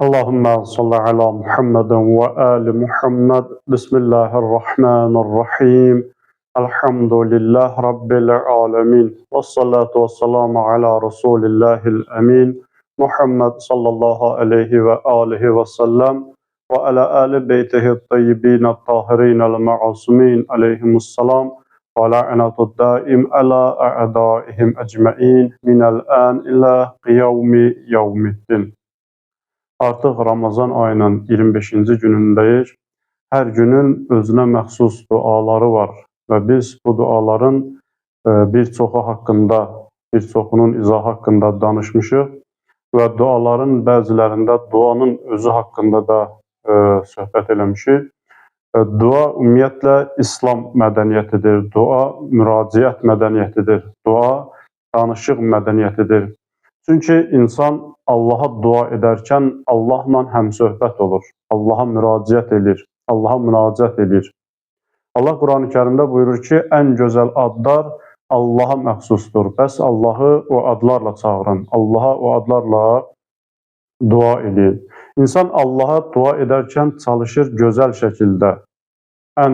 Allahümme salli ala Muhammeden ve ali Muhammed. Bismillahirrahmanirrahim. Elhamdülillah Rabbil alemin. Ve salatu ve selamu ala Resulillahil emin. Muhammed sallallahu aleyhi ve alihi ve sellem. Ve ala ali beytihi tayyibin tahirin el ma'asumin aleyhimussalam. Ve la'natu daim ala a'daihim ecmain minel an ila qiyavmi yevmiddin. Artıq Ramazan ayının 25-ci günündəyik. Hər günün özünə məxsus duaları var və biz bu duaların bir çoxunun izahı haqqında danışmışıq və duaların bəzilərində duanın özü haqqında da söhbət eləmişik. Dua ümumiyyətlə İslam mədəniyyətidir, dua müraciət mədəniyyətidir, dua danışıq mədəniyyətidir. Çünki insan Allaha dua edərkən Allahla həmsöhbət olur, Allaha müraciət edir, Allaha münacət edir. Allah Quran-ı Kərimdə buyurur ki, ən gözəl adlar Allaha məxsusdur. Bəs Allahı o adlarla çağırın, Allaha o adlarla dua edin. İnsan Allaha dua edərkən çalışır gözəl şəkildə, ən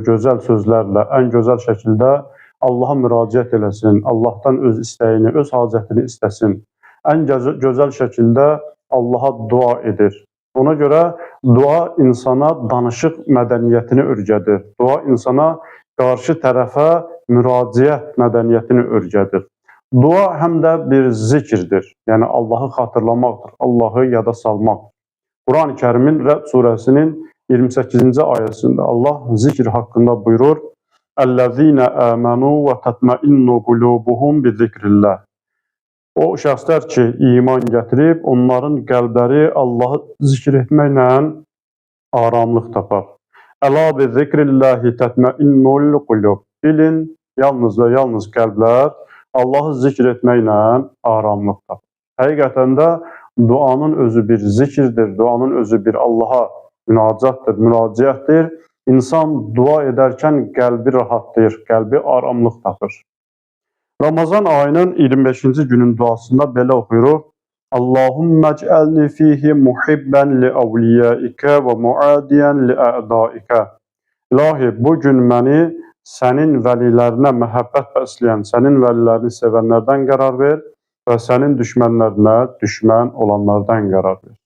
gözəl sözlərlə, ən gözəl şəkildə Allaha müraciət eləsin, Allahdan öz istəyini, öz hacətini istəsin. Ən gözəl şəkildə Allaha dua edir. Ona görə dua insana danışıq mədəniyyətini öyrədir. Dua insana qarşı tərəfə müraciət mədəniyyətini öyrədir. Dua həm də bir zikirdir. Yəni Allahı xatırlamaqdır, Allahı yada salmaq. Quran-ı Kərimin Rəd surəsinin 28-ci ayəsində Allah zikr haqqında buyurur: "Əllezîne âmenû və tetma'innu qulûbuhum bizikrillah." O şəxslər ki, iman gətirib, onların qəlbləri Allahı zikr etməklə aramlıq tapar. Əla bi zikrillahi tətməinnul qulub. Bilin, yalnız və yalnız qəlblər Allahı zikr etməklə aramlıq tapar. Həqiqətən də duanın özü bir zikirdir, duanın özü bir Allaha münacatdır, müraciətdir. İnsan dua edərkən qəlbi rahatlayır, qəlbi aramlıq tapır. Ramazan ayının 25-ci günün duasında belə oxuyuruq: Allahümme ec'alni fihi muhibben li avliyaika və muadiyan li a'daika. İlahi, bu gün məni sənin vəlilərinə məhəbbət bəsləyən, sənin vəlilərini sevənlərdən qərar ver və sənin düşmənlərinə düşmən olanlardan qərar ver.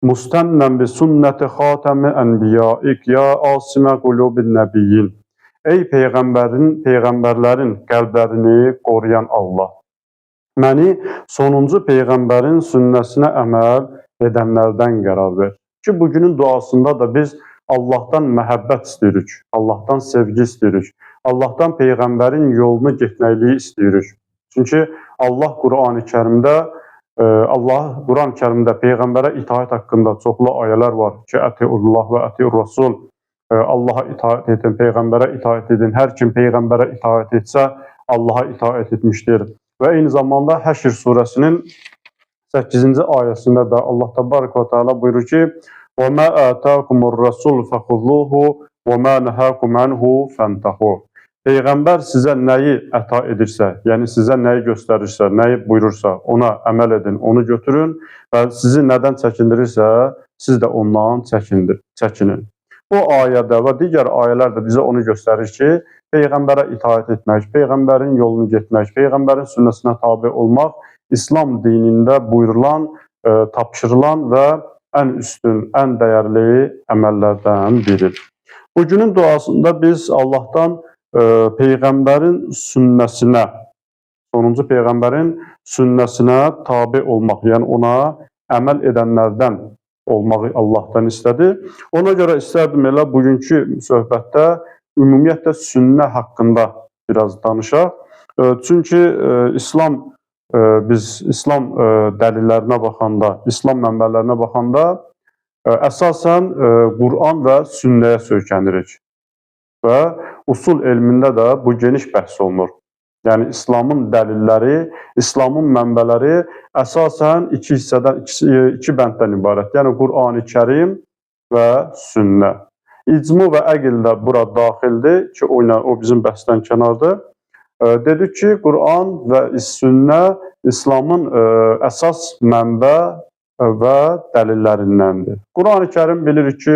Mustənnən bi sünnəti xatəmi ənbiyaik ya asimə qulubin nəbiyyin. Ey peyğəmbərlərin qəlblərini qoruyan Allah, məni sonuncu peyğəmbərin sünnəsinə əməl edənlərdən qərar ver. Ki, bugünün duasında da biz Allahdan məhəbbət istəyirik, Allahdan sevgi istəyirik, Allahdan peyğəmbərin yolunu getməkliyi istəyirik. Çünki Allah Quran-ı Kərimdə peyğəmbərə itaət haqqında çoxlu ayələr var ki, ətiullah və ətiur rasul. Allaha itaət edin, peyğəmbərə itaət edin. Hər kim peyğəmbərə itaət etsə, Allaha itaət etmişdir. Və eyni zamanda Həşr surəsinin 8-ci ayəsində də Allah təbarək və təala buyurur ki: "Və mə ətəkumur rasul fəxuzuhu və mə nəhəkum anhu fəntəhu." Peyğəmbər sizə nəyi əta edirsə, yəni sizə nəyi göstərirsə, nəyi buyurursa, ona əməl edin, onu götürün və sizi nədən çəkindirirsə, siz də ondan çəkinin. Bu ayədə və digər ayələr də bizə onu göstərir ki, peyğəmbərə itaət etmək, peyğəmbərin yolunu getmək, peyğəmbərin sünnəsinə tabe olmaq İslam dinində buyurulan, tapşırılan və ən üstün, ən dəyərli əməllərdən biridir. Bugünün duasında biz Allahdan peyğəmbərin sünnəsinə, sonuncu peyğəmbərin sünnəsinə tabe olmaq, yəni ona əməl edənlərdən olmağı Allahdan istədi. Ona görə istərdim elə bugünkü söhbətdə ümumiyyətlə sünnə haqqında biraz danışaq. Çünki biz İslam dəlillərinə baxanda, İslam mənbələrinə baxanda əsasən Quran və sünnəyə söykənirik. Və usul elmində də bu geniş bəhs olunur. Yəni İslamın dəlilləri, İslamın mənbələri əsasən iki hissədən, iki bənddən ibarət. Yəni Quran-ı Kərim və sünnə. İcmu və əql də bura daxildir ki, o bizim bəhsdən kənardır. Dedik ki, Quran və sünnə İslamın əsas mənbə və dəlillərindəndir. Quran-ı Kərim bilirik ki,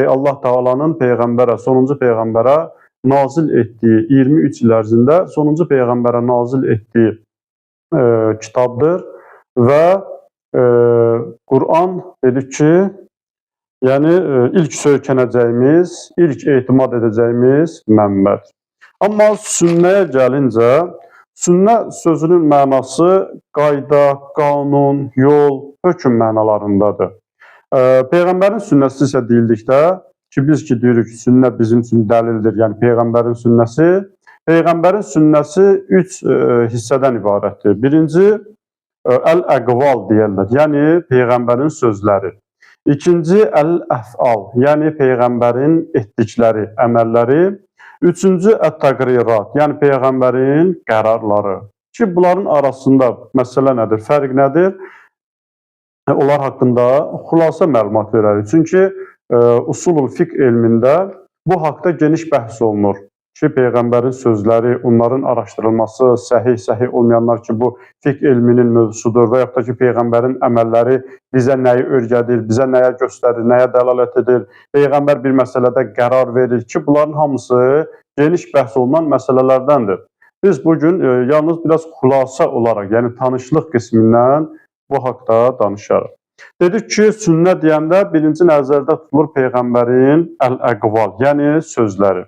Allah Taala'nın peyğəmbərə, sonuncu peyğəmbərə nazil etdiyi 23 il ərzində sonuncu peyğəmbərə nazil etdiyi kitabdır və Quran dedik ki, yəni ilk söykənəcəyimiz, ilk etimad edəcəyimiz mənbədir. Amma sünnəyə gəlincə, sünnə sözünün mənası qayda, qanun, yol, hökm mənalarındadır. Peyğəmbərin sünnəsi isə deyildikdə ki, biz ki deyirik ki, sünnə bizim üçün dəlildir, yəni Peyğəmbərin sünnəsi. Peyğəmbərin sünnəsi 3 hissədən ibarətdir. Birinci, əl-əqval deyirlər, yəni Peyğəmbərin sözləri. İkinci, əl-əf'al, yəni Peyğəmbərin etdikləri, əməlləri. Üçüncü, ət-təqrirat, yəni Peyğəmbərin qərarları. Ki, bunların arasında məsələ nədir, fərq nədir? Onlar haqqında xülasə məlumat verərik. Çünki usulul fiqh elmində bu haqda geniş bəhs olunur. Ki, Peyğəmbərin sözləri, onların araşdırılması, səhih olmayanlar ki, bu fiqh elminin mövzusudur və yaxud da ki, Peyğəmbərin əməlləri bizə nəyi öyrədir, bizə nəyə göstərir, nəyə dəlalət edir, Peyğəmbər bir məsələdə qərar verir ki, bunların hamısı geniş bəhs olunan məsələlərdəndir. Biz bugün yalnız biraz xülasə olaraq, yəni tanışlıq qismindən bu haqda danışarıq. Dedik ki, sünnə deyəndə birinci nəzərdə tutulur Peyğəmbərin əl-əqval, yəni sözləri.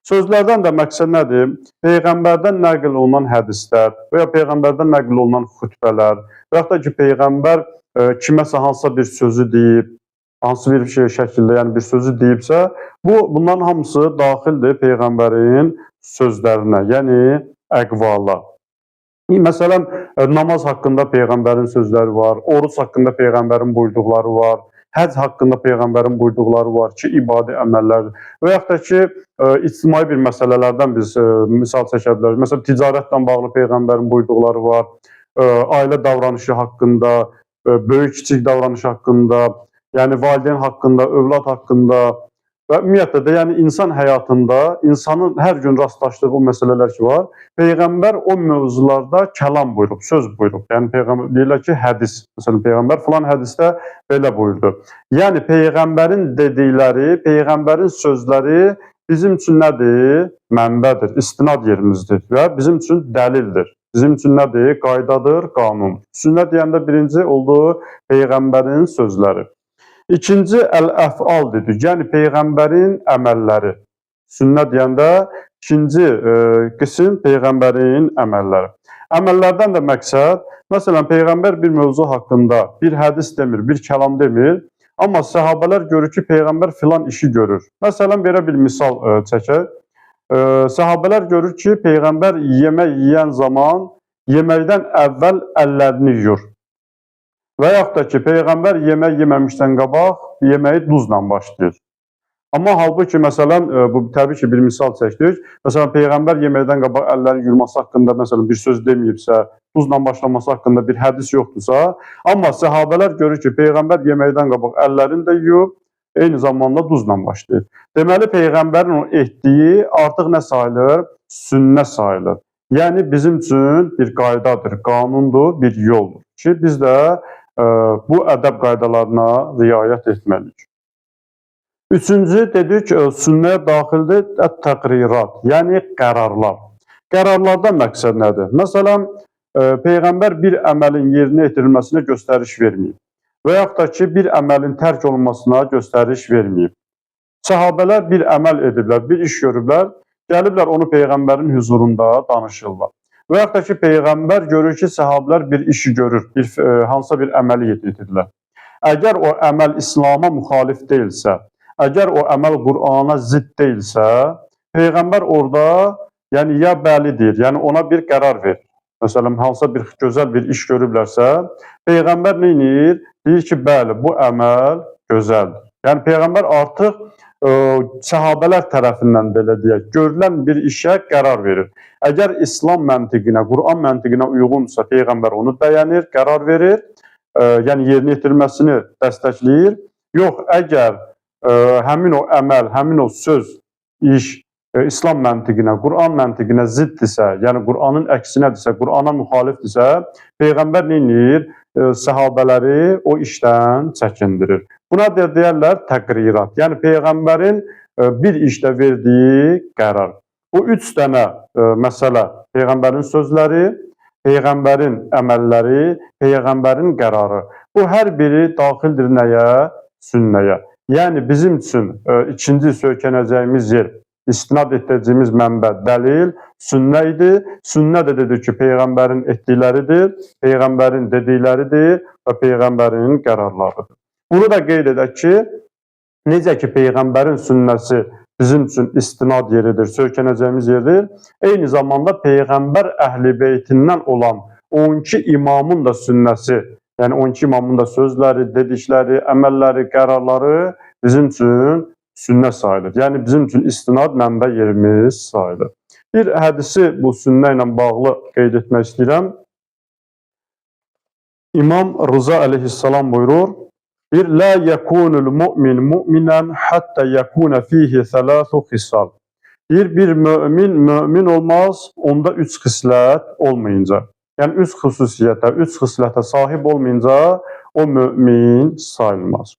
Sözlərdən də məqsəd nədir? Peyğəmbərdən nəql olunan hədislər və ya Peyğəmbərdən nəql olunan xütbələr və yaxud da ki, Peyğəmbər kiməsə hansısa bir sözü deyib, hansı bir şəkildə, yəni bir sözü deyibsə, bunların hamısı daxildir Peyğəmbərin sözlərinə, yəni əqvala. Məsələn, namaz haqqında Peyğəmbərin sözləri var, oruç haqqında Peyğəmbərin buyurduqları var, həc haqqında Peyğəmbərin buyurduqları var ki, ibadi əməllərdir. Və yaxud da ki, ictimai bir məsələlərdən biz misal çəkə bilərik. Məsələn, ticarətlə bağlı Peyğəmbərin buyurduqları var, ailə davranışı haqqında, böyük-kiçik davranışı haqqında, yəni valideyn haqqında, övlad haqqında və ümumiyyətlə də, yəni insan həyatında, insanın hər gün rastlaşdığı o məsələlər ki var, Peyğəmbər o mövzularda kəlam buyurub, söz buyurub. Yəni Peyğəmbər deyirlər ki, hədis. Məsələn, Peyğəmbər filan hədisdə belə buyurdu. Yəni Peyğəmbərin dedikləri, Peyğəmbərin sözləri bizim üçün nədir? Mənbədir, istinad yerimizdir və bizim üçün dəlildir. Bizim üçün nədir? Qaydadır, qanun. Sünnə deyəndə birinci olduğu Peyğəmbərin sözləri. İkinci, əl-əf'al dedik, yəni Peyğəmbərin əməlləri. Sünnə deyəndə ikinci qism Peyğəmbərin əməlləri. Əməllərdən də məqsəd, məsələn, Peyğəmbər bir mövzu haqqında bir hədis demir, bir kəlam demir, amma səhabələr görür ki, Peyğəmbər filan işi görür. Məsələn, belə bir misal çəkək. Səhabələr görür ki, Peyğəmbər yemək yeyən zaman yeməkdən əvvəl əllərini yuyur. Və yaxud da ki, Peyğəmbər yemək yeməmişdən qabaq yeməyi duzla başlayır. Amma halbuki, məsələn, bu təbii ki, bir misal çəkdik. Məsələn, Peyğəmbər yeməkdən qabaq əllərini yuyulması haqqında məsələn, bir söz deməyibsə, duzla başlaması haqqında bir hədis yoxdursa, amma səhabələr görür ki, Peyğəmbər yeməkdən qabaq əllərini də yuyub, eyni zamanda duzla başlayır. Deməli, Peyğəmbərin o etdiyi artıq nə sayılır? Sünnə sayılır. Yəni, bizim üçün bir qaydadır, qanundur, bir yoldur ki, biz də bu ədəb qaydalarına riayət etməliyik. Üçüncü, dedik, sünnəyə daxildir ət-təqrirat, yəni qərarlar. Qərarlardan məqsəd nədir? Məsələn, Peyğəmbər bir əməlin yerinə yetirilməsinə göstəriş verməyib və yaxud da ki, bir əməlin tərk olunmasına göstəriş verməyib. Səhabələr bir əməl ediblər, bir iş görüblər, gəliblər onu Peyğəmbərin huzurunda danışırlar. Və yaxud da ki, Peyğəmbər görür ki, səhabələr bir işi görür, hansısa bir əməli yetirirlər. Əgər o əməl İslama müxalif deyilsə, əgər o əməl Qur'ana zidd deyilsə, Peyğəmbər orada yəni ya bəli deyir, yəni ona bir qərar verir. Məsələn, hansısa bir gözəl bir iş görüblərsə, Peyğəmbər nə edir? Deyir ki, bəli, bu əməl gözəldir. Yəni Peyğəmbər artıq səhabələr tərəfindən belə deyək, görülən bir işə qərar verir. Əgər İslam məntiqinə, Qur'an məntiqinə uyğunsa, Peyğəmbər onu bəyənir, qərar verir, yəni yerinə yetirilməsini dəstəkləyir. Yox, əgər həmin o əməl, həmin o söz, iş İslam məntiqinə, Qur'an məntiqinə ziddirsə, yəni Qur'anın əksinədirsə, Qur'ana müxalifdirsə, Peyğəmbər nə edir? səhabələri o işdən çəkindirir. Buna deyərlər təqrirat. Yəni Peyğəmbərin bir işdə verdiyi qərar. Bu 3 dənə məsələ: Peyğəmbərin sözləri, Peyğəmbərin əməlləri, Peyğəmbərin qərarı. Bu hər biri daxildir nəyə? Sünnəyə. Yəni bizim üçün ikinci söykənəcəyimiz yer, istinad etdiyimiz mənbə, dəlil sünnə idi. Sünnə də dedik ki, Peyğəmbərin etdikləridir, Peyğəmbərin dedikləridir və Peyğəmbərin qərarlarıdır. Bunu da qeyd edək ki, necə ki Peyğəmbərin sünnəsi bizim üçün istinad yeridir, söykənəcəyimiz yerdir, eyni zamanda Peyğəmbər əhl-i beytindən olan 12 imamın da sünnəsi, yəni 12 imamın da sözləri, dedikləri, əməlləri, qərarları bizim üçün sünnə sayılır. Yəni bizim üçün istinad mənbə yerimiz sayılır. Bir hədisi bu sünnə ilə bağlı qeyd etmək istəyirəm. İmam Rıza əleyhissalam buyurur: "La yekunul mu'min mu'minan hatta yekuna fihi thalathu khisal." Bir mömin olmaz, onda 3 xislət olmayınca. Yəni 3 xüsusiyyətə, 3 xislətə sahib olmayınca o mömin sayılmaz.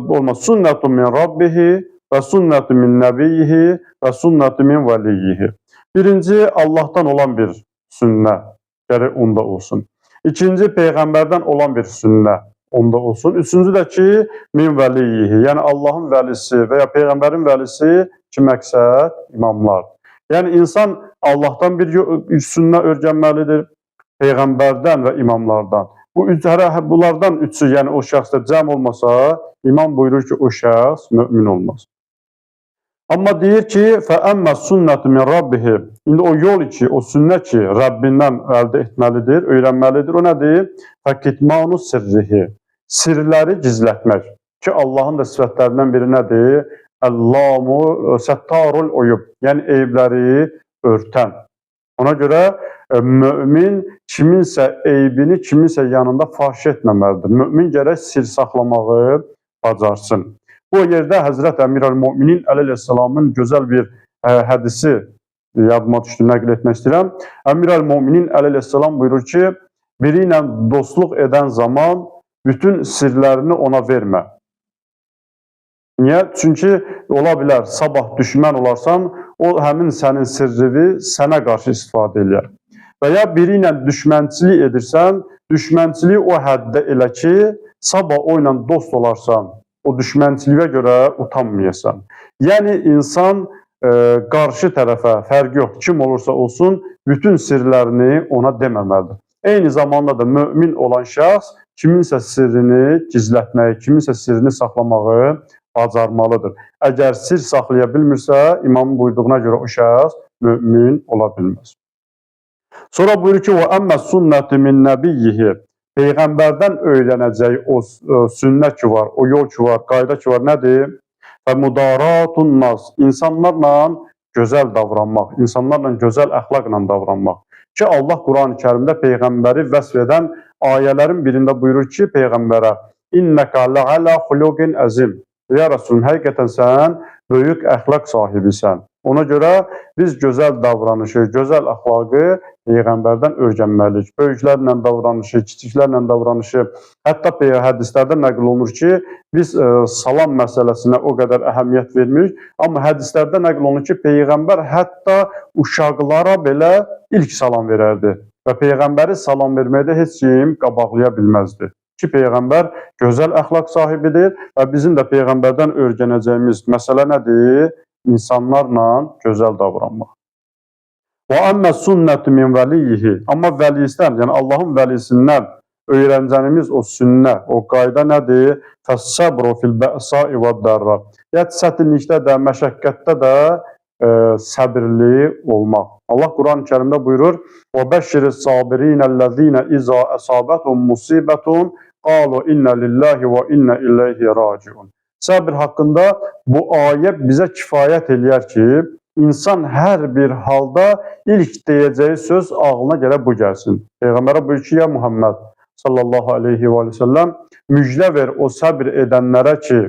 Olmaz. Sünnətü min Rabbihi və sünnətü min nəbiyyihi və sünnətü min vəliyyihi. Birinci, Allahdan olan bir sünnə gərək onda olsun. İkinci, Peyğəmbərdən olan bir sünnə onda olsun. Üçüncü də ki, min vəliyyihi, yəni Allahın vəlisi və ya Peyğəmbərin vəlisi ki, məqsəd imamlar. Yəni insan Allahdan bir sünnə öyrənməlidir, Peyğəmbərdən və imamlardan. Bunlardan üçü, yəni o şəxsdə cəm olmasa, imam buyurur ki, o şəxs mömin olmaz. Amma deyir ki, fəəmmə sünnətü min Rabbihi. İndi o yol ki, o sünnə ki, Rəbbindən əldə etməlidir, öyrənməlidir. O nədir? Fəkitmanu sirrihi. Sirləri gizlətmək. Ki, Allahın da sifətlərindən biri nədir? Əllamu səttarul uyub. Yəni, eybləri örtən. Ona görə mömin kiminsə eybini, kiminsə yanında faş etməməlidir. Mömin gərək sir saxlamağı bacarsın. Bu yerdə Həzrət Əmir-əl-Müminin əleyhissalamın gözəl bir hədisi yadıma düşdü, nəql etmək istəyirəm. Əmir-əl-Müminin əleyhissalam buyurur ki, biri ilə dostluq edən zaman bütün sirlərini ona vermə. Niyə? Çünki ola bilər, sabah düşmən olarsan, o həmin sənin sirrini sənə qarşı istifadə edir. Və ya biri ilə düşmənçilik edirsən, düşmənçiliyi o həddə elə ki, sabah o ilə dost olarsan, o düşmənçiliyə görə utanmayasan. Yəni, insan qarşı tərəfə, fərqi yox, kim olursa olsun, bütün sirlərini ona deməməlidir. Eyni zamanda da mömin olan şəxs kiminsə sirrini gizlətməyi, kiminsə sirrini saxlamağı bacarmalıdır. Əgər sir saxlaya bilmirsə, imamın buyurduğuna görə o şəxs mömin ola bilməz. Sonra buyurur ki, وَأَمَّ سُنَّةِ مِنْ نَبِيِّهِ. Peyğəmbərdən öyrənəcək o sünnə ki var, o yol ki var, qayda ki var, nədir? فَمُدَارَاتُ النَّاسِ. İnsanlarla gözəl davranmaq, insanlarla gözəl əxlaqla davranmaq. Ki, Allah Quran-ı Kərimdə Peyğəmbəri vəsf edən ayələrin birində buyurur ki, Peyğəmbərə İnnəkə lə'alə xuluqin əzim. Ya Rasulun, həqiqətən sən böyük əxlaq sahibisən. Ona görə biz gözəl davranışı, gözəl əxlaqı Peyğəmbərdən öyrənməliyik. Böyüklərlə davranışı, kiçiklərlə davranışı, hətta hədislərdə nəql olunur ki, biz salam məsələsinə o qədər əhəmiyyət vermirik. Amma hədislərdə nəql olunur ki, Peyğəmbər hətta uşaqlara belə ilk salam verərdi. Və Peyğəmbəri salam verməkdə heç kim qabaqlaya bilməzdi. Ki, Peyğəmbər gözəl əxlaq sahibidir və bizim də Peyğəmbərdən öyrənəcəyimiz məsələ nədir? İnsanlarla gözəl davranmaq. وَأَمَّ السُنَّةُ مِنْ وَلِيِّهِ. Amma vəlisindən, yəni Allahın vəlisindən öyrənəcəyimiz o sünnə, o qayda nədir? فَالصَّبْرُ فِي الْبَأْسَاءِ وَالدَّرَّةِ. Yəni çətinlikdə də, məşəqqətdə də səbirli olmaq. Allah Quran-ı Kərimdə buyurur: وَبَشِّرِ الصَّابِرِينَ الَّذِينَ إِذَا أَصَابَتْهُمْ مُصِيبَةٌ قَالُوا إِنَّا لِلَّهِ وَإِنَّا إِلَيْهِ رَاجِعُونَ. Səbir haqqında bu ayə bizə kifayət eləyər ki, insan hər bir halda ilk deyəcəyi söz ağlına gələ bu gəlsin. Peyğəmbərə buyur ki, ya Muhammed sallallahu aleyhi və səlləm, müjdə ver o səbir edənlərə ki,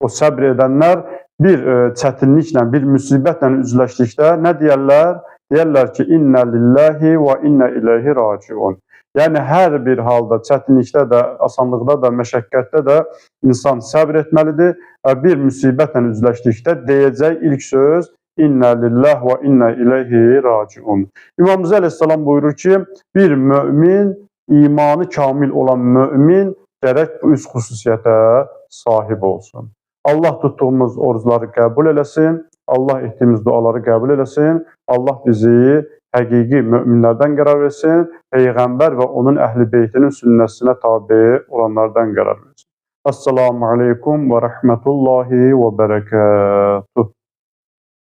o səbir edənlər bir çətinliklə, bir müsibətlə üzləşdikdə nə deyərlər? Deyərlər ki, innə lillahi və innə ileyhi raciun. Yəni hər bir halda, çətinlikdə də, asanlıqda da, məşəqqətdə də insan səbr etməlidir və bir müsibətlə üzləşdikdə deyəcək ilk söz İnnə lillah və innə ileyhi raciun. İmam Əleyhisselam buyurur ki, bir mömin, imanı kamil olan mömin gərək bu üç xüsusiyyətə sahib olsun. Allah tutduğumuz orucları qəbul eləsin, Allah etdiyimiz duaları qəbul eləsin, Allah bizi həqiqi möminlərdən qərar versin, Peyğəmbər və onun əhl-i beytinin sünnəsinə tabi olanlardan qərar versin. Esselamu aleykum və rəhmətullahi və bərəkatuh.